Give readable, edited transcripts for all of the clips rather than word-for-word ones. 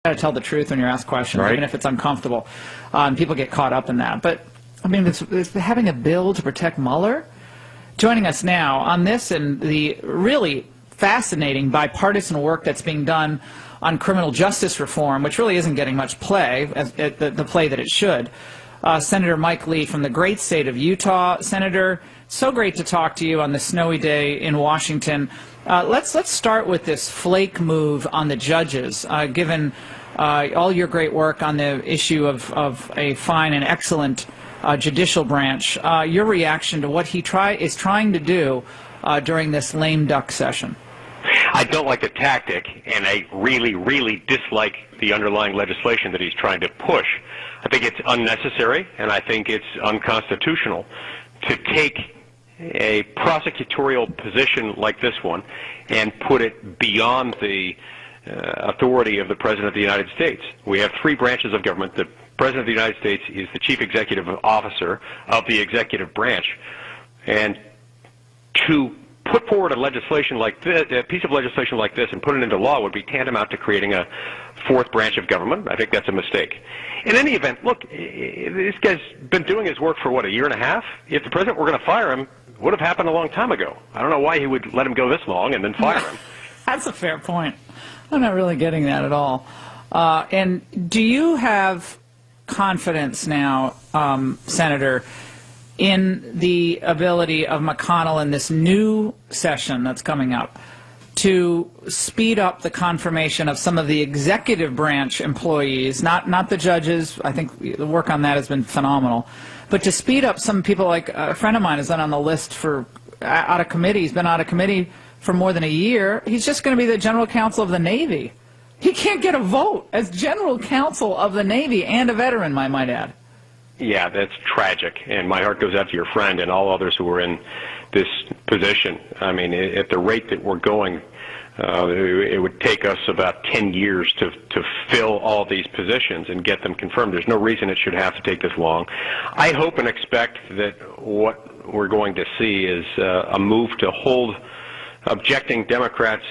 got to tell the truth when you're asked questions, right, even if it's uncomfortable. People get caught up in that. But, I mean, it's having a bill to protect Mueller. Joining us now on this and the really fascinating bipartisan work that's being done on criminal justice reform, which really isn't getting much play, the play that it should. Senator Mike Lee from the great state of Utah. Senator, so great to talk to you on this snowy day in Washington. Let's start with this flake move on the judges, given all your great work on the issue of a fine and excellent judicial branch. Your reaction to what he is trying to do during this lame duck session? I don't like the tactic, and I really, really dislike the underlying legislation that he's trying to push. I think it's unnecessary, and I think it's unconstitutional to take a prosecutorial position like this one and put it beyond the authority of the President of the United States. We have three branches of government. The President of the United States is the chief executive officer of the executive branch, and to put forward a legislation like this, a piece of legislation like this, and put it into law would be tantamount to creating a fourth branch of government. I think that's a mistake. In any event, look, this guy's been doing his work for, what, a year and a half? If the president were going to fire him, it would have happened a long time ago. I don't know why he would let him go this long and then fire him. That's a fair point. I'm not really getting that at all. And do you have confidence now, Senator, in the ability of McConnell in this new session that's coming up to speed up the confirmation of some of the executive branch employees, not the judges? I think the work on that has been phenomenal, but to speed up some people, like a friend of mine is on the list for out of committee. He's been out of committee for more than a year. He's just going to be the general counsel of the Navy. He can't get a vote as general counsel of the Navy, and a veteran, I might add. Yeah, that's tragic, and my heart goes out to your friend and all others who are in this position. I mean, at the rate that we're going, it would take us about 10 years to fill all these positions and get them confirmed. There's no reason it should have to take this long. I hope and expect that what we're going to see is a move to hold objecting Democrats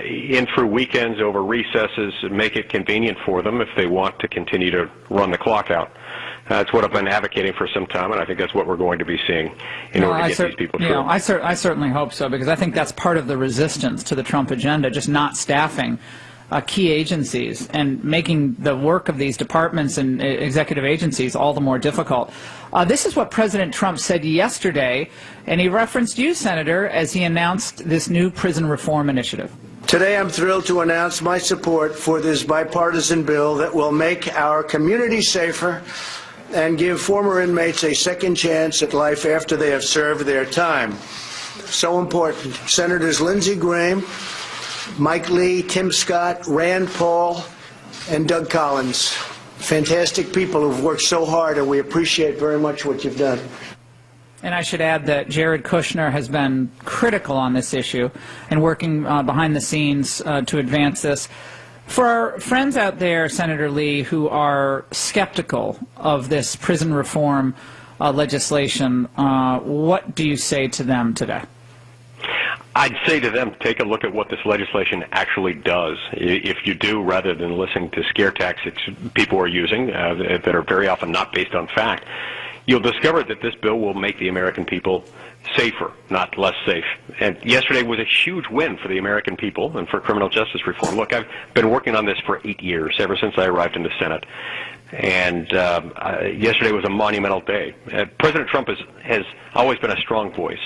in through weekends over recesses and make it convenient for them if they want to continue to run the clock out. That's what I've been advocating for some time, and I think that's what we're going to be seeing in order to get these people through. I certainly hope so, because I think that's part of the resistance to the Trump agenda, just not staffing key agencies and making the work of these departments and executive agencies all the more difficult. This is what President Trump said yesterday, and he referenced you, Senator, as he announced this new prison reform initiative. Today I'm thrilled to announce my support for this bipartisan bill that will make our community safer and give former inmates a second chance at life after they have served their time. So important. Senators Lindsey Graham, Mike Lee, Tim Scott, Rand Paul, and Doug Collins. Fantastic people who've worked so hard, and we appreciate very much what you've done. And I should add that Jared Kushner has been critical on this issue and working behind the scenes to advance this. For our friends out there, Senator Lee, who are skeptical of this prison reform legislation, what do you say to them today? I'd say to them, take a look at what this legislation actually does. If you do, rather than listening to scare tactics people are using that are very often not based on fact, you'll discover that this bill will make the American people safer, not less safe. And yesterday was a huge win for the American people and for criminal justice reform. Look, I've been working on this for 8 years, ever since I arrived in the Senate. And yesterday was a monumental day. President Trump has always been a strong voice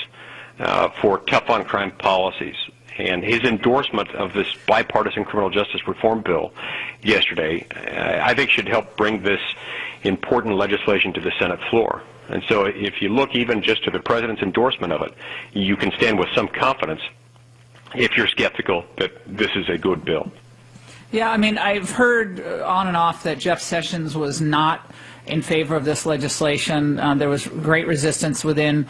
for tough on crime policies. And his endorsement of this bipartisan criminal justice reform bill yesterday, I think, should help bring this important legislation to the Senate floor. And so if you look even just to the president's endorsement of it, you can stand with some confidence, if you're skeptical, that this is a good bill. Yeah, I mean, I've heard on and off that Jeff Sessions was not in favor of this legislation. There was great resistance within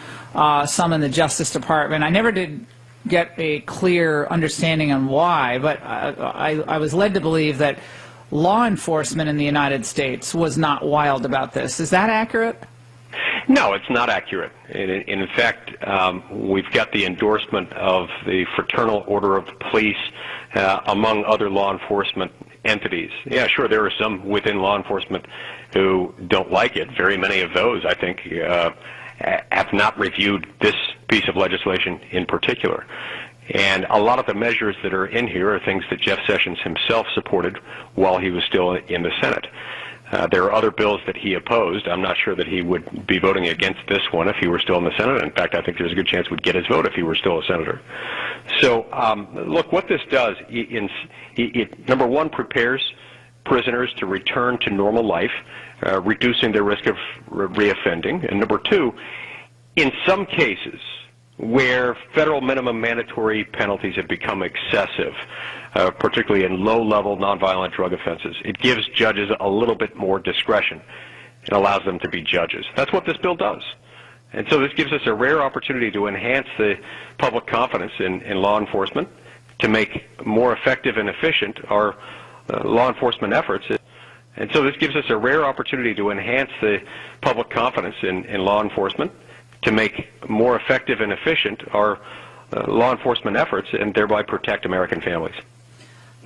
some in the Justice Department. I never did get a clear understanding on why, but I was led to believe that law enforcement in the United States was not wild about this. Is that accurate? No, it's not accurate. In fact, we've got the endorsement of the Fraternal Order of the Police, among other law enforcement entities. Yeah, sure, there are some within law enforcement who don't like it. Very many of those, I think, have not reviewed this piece of legislation in particular. And a lot of the measures that are in here are things that Jeff Sessions himself supported while he was still in the Senate. There are other bills that he opposed. I'm not sure that he would be voting against this one if he were still in the Senate. In fact, I think there's a good chance we'd get his vote if he were still a senator. So, look, what this does, it number one, prepares prisoners to return to normal life, reducing their risk of reoffending. And number two, in some cases where federal minimum mandatory penalties have become excessive, particularly in low-level nonviolent drug offenses, it gives judges a little bit more discretion and allows them to be judges. That's what this bill does. And so this gives us a rare opportunity to enhance the public confidence in law enforcement, to make more effective and efficient our law enforcement efforts. And so this gives us a rare opportunity to enhance the public confidence in law enforcement, to make more effective and efficient our law enforcement efforts, and thereby protect American families.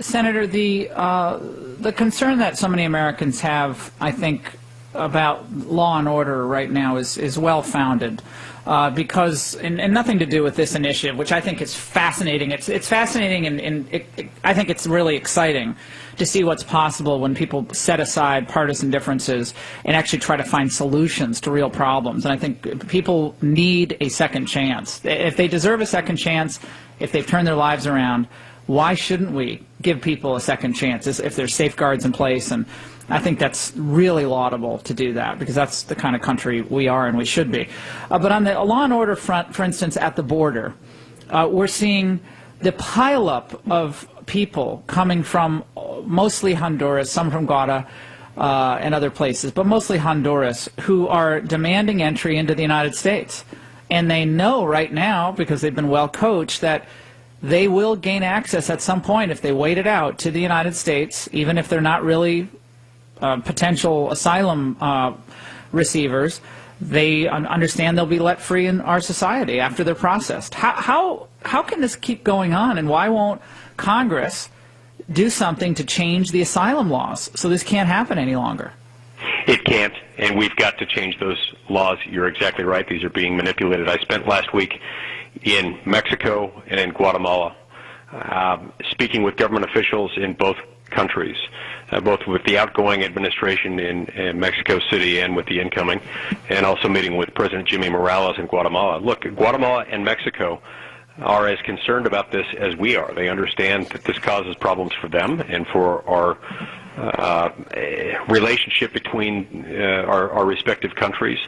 Senator, the concern that so many Americans have, I think, about law and order right now is well-founded, because, and nothing to do with this initiative, which I think is fascinating. It's fascinating, and I think it's really exciting to see what's possible when people set aside partisan differences and actually try to find solutions to real problems. And I think people need a second chance. If they deserve a second chance, if they've turned their lives around, why shouldn't we give people a second chance if there's safeguards in place? And I think that's really laudable to do that, because that's the kind of country we are and we should be. But on the law and order front, for instance, at the border, we're seeing the pileup of people coming from mostly Honduras, some from Guatemala and other places, but mostly Honduras, who are demanding entry into the United States. And they know right now, because they've been well coached, that they will gain access at some point, if they wait it out, to the United States, even if they're not really potential asylum receivers. They understand they'll be let free in our society after they're processed. How can this keep going on, and why won't Congress do something to change the asylum laws so this can't happen any longer? It can't, and we've got to change those laws. You're exactly right. These are being manipulated. I spent last week in Mexico and in Guatemala, speaking with government officials in both countries, both with the outgoing administration in Mexico City and with the incoming, and also meeting with President Jimmy Morales in Guatemala. Look, Guatemala and Mexico are as concerned about this as we are. They understand that this causes problems for them and for our relationship between our respective countries,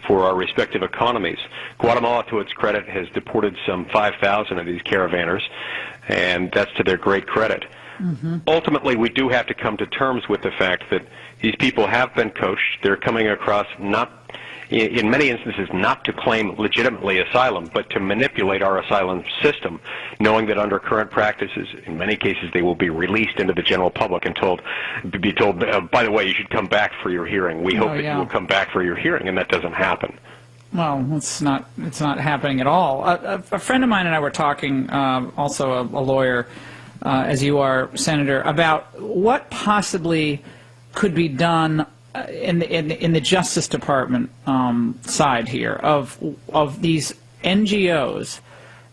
for our respective economies. Guatemala, to its credit, has deported some 5,000 of these caravanners, and that's to their great credit. Mm-hmm. Ultimately, we do have to come to terms with the fact that these people have been coached. They're coming across, not, in many instances, not to claim legitimately asylum, but to manipulate our asylum system, knowing that under current practices, in many cases, they will be released into the general public and be told, by the way, you should come back for your hearing. We hope that you will come back for your hearing, and that doesn't happen. Well, it's not happening at all. A friend of mine and I were talking, also a lawyer, as you are, Senator, about what possibly could be done in the Justice Department side here of these NGOs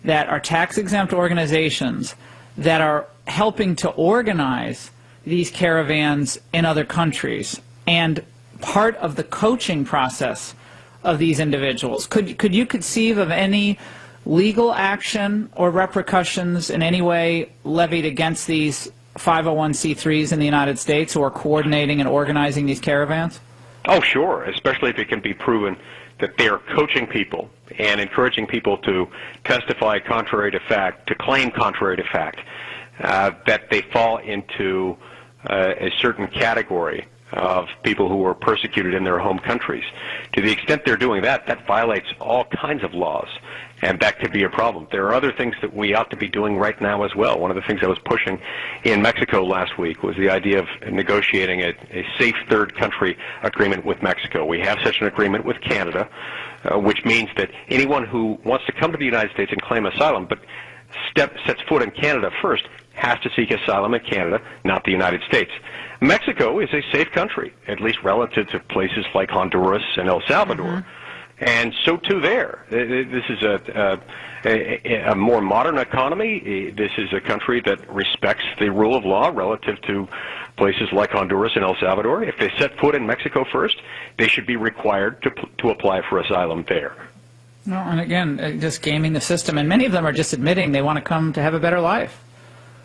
that are tax-exempt organizations that are helping to organize these caravans in other countries, and part of the coaching process of these individuals. Could you conceive of any legal action or repercussions in any way levied against these 501c3s in the United States who are coordinating and organizing these caravans? Oh, sure, especially if it can be proven that they are coaching people and encouraging people to testify contrary to fact, to claim contrary to fact, that they fall into a certain category of people who are persecuted in their home countries. To the extent they're doing that, that violates all kinds of laws, and that could be a problem. There are other things that we ought to be doing right now as well. One of the things I was pushing in Mexico last week was the idea of negotiating a safe third country agreement with Mexico. We have such an agreement with Canada, which means that anyone who wants to come to the United States and claim asylum but sets foot in Canada first has to seek asylum in Canada, not the United States. Mexico is a safe country, at least relative to places like Honduras and El Salvador. And so too there. This is a more modern economy. This is a country that respects the rule of law relative to places like Honduras and El Salvador. If they set foot in Mexico first, they should be required to apply for asylum there. No, and again, just gaming the system. And many of them are just admitting they want to come to have a better life.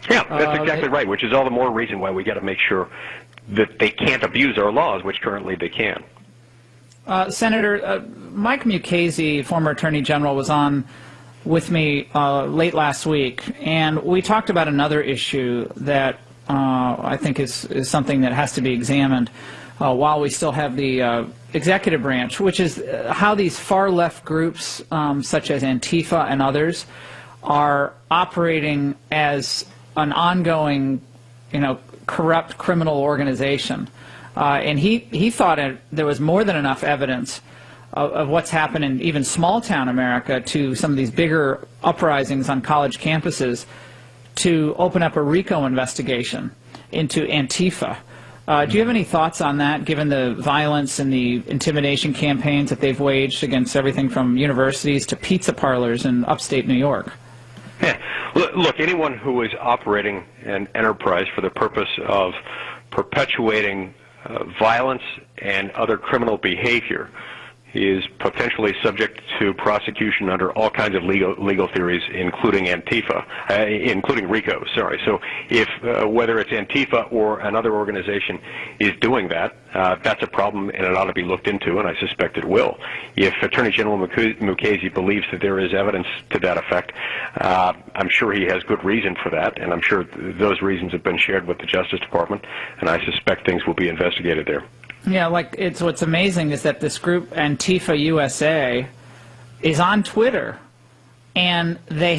Yeah, that's exactly right, which is all the more reason why we got to make sure that they can't abuse our laws, which currently they can. Senator, Mike Mukasey, former Attorney General, was on with me late last week, and we talked about another issue that I think is something that has to be examined while we still have the executive branch, which is how these far-left groups, such as Antifa and others, are operating as an ongoing, corrupt criminal organization. And he thought there was more than enough evidence of what's happened in even small-town America to some of these bigger uprisings on college campuses to open up a RICO investigation into Antifa. Do you have any thoughts on that, given the violence and the intimidation campaigns that they've waged against everything from universities to pizza parlors in upstate New York? Yeah. Look, anyone who is operating an enterprise for the purpose of perpetuating violence and other criminal behavior is potentially subject to prosecution under all kinds of legal theories, including Antifa, including RICO. Sorry. So, if whether it's Antifa or another organization is doing that, that's a problem, and it ought to be looked into, and I suspect it will. If Attorney General Mukasey believes that there is evidence to that effect, I'm sure he has good reason for that, and I'm sure those reasons have been shared with the Justice Department, and I suspect things will be investigated there. Yeah, what's amazing is that this group, Antifa USA, is on Twitter, and they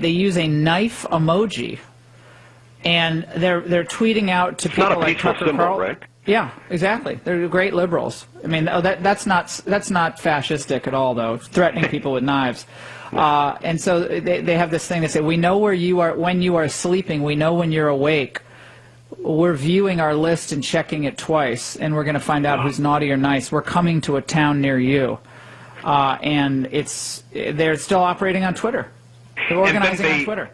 use a knife emoji, and they're tweeting out to people like Tucker Carlson. Right? Yeah, exactly. They're great liberals. I mean, that's not fascistic at all, though. Threatening people with knives, and so they have this thing. They say, "We know where you are when you are sleeping. We know when you're awake. We're viewing our list and checking it twice, and we're going to find out who's naughty or nice. We're coming to a town near you." And they're still operating on Twitter. They're organizing on Twitter.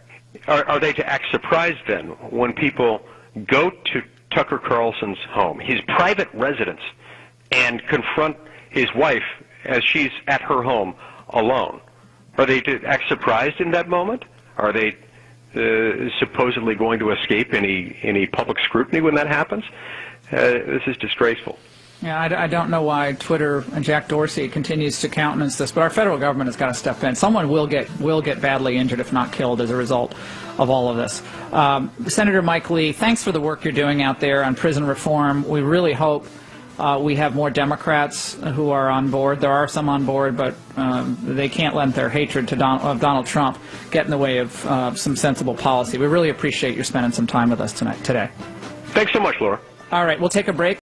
Are they to act surprised then when people go to Tucker Carlson's home, his private residence, and confront his wife as she's at her home alone? Are they to act surprised in that moment? Are they supposedly going to escape any public scrutiny when that happens? This is disgraceful. Yeah, I don't know why Twitter and Jack Dorsey continues to countenance this, but our federal government has got to step in. Someone will get badly injured, if not killed, as a result of all of this. Senator Mike Lee, thanks for the work you're doing out there on prison reform. We really hope we have more Democrats who are on board. There are some on board, but they can't let their hatred of Donald Trump get in the way of some sensible policy. We really appreciate you spending some time with us today. Thanks so much, Laura. All right, we'll take a break.